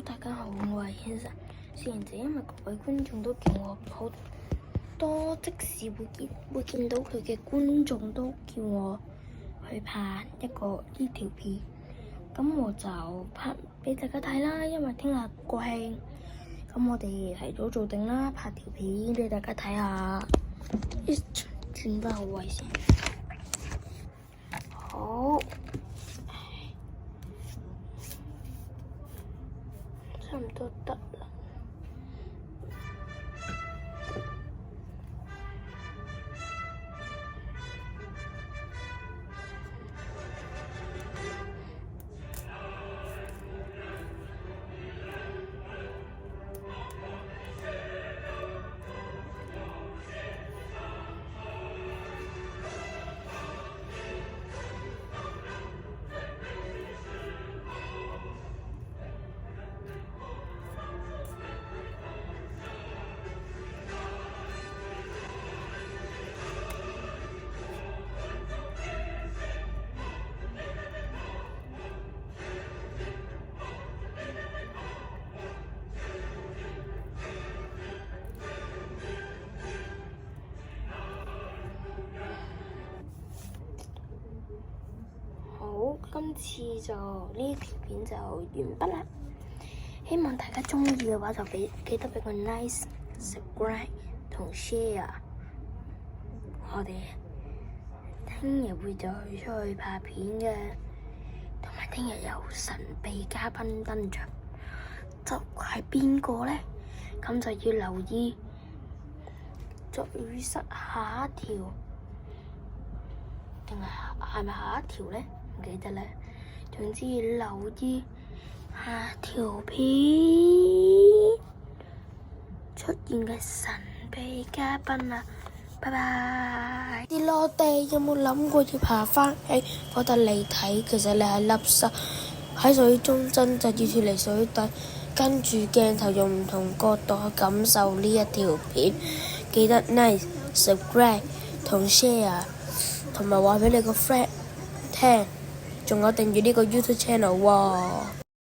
大家好，我係先生。雖然就因為各位觀眾都叫我好多，即使會見到佢嘅觀眾都叫我去拍一個呢條片，咁我就拍俾大家睇啦。因為聽日國慶，咁我哋提早做定啦，拍條片俾大家睇下。轉翻好位先，好，差唔多得啦。好，今次就呢條片就完畢啦。希望大家鍾意嘅話就記得俾個 nice subscribe 同 share。我哋聽日會再出去拍片嘅，同埋聽日有神秘嘉賓登場，就係邊個呢？咁就要留意最新下一條，定係咪下一條呢？唔記得啦。總之要留意下條片出現嘅神秘嘉賓啦。拜拜。跌落地有冇諗過要爬返起？覺得你睇，其實你係粒沙喺水中掙扎，要脫離水底，跟住鏡頭用唔同角度去感受呢一條片。記得 like、subscribe 同 share， 同埋話俾你個 friend 聽，仲有訂閱呢個 YouTube channel 喎。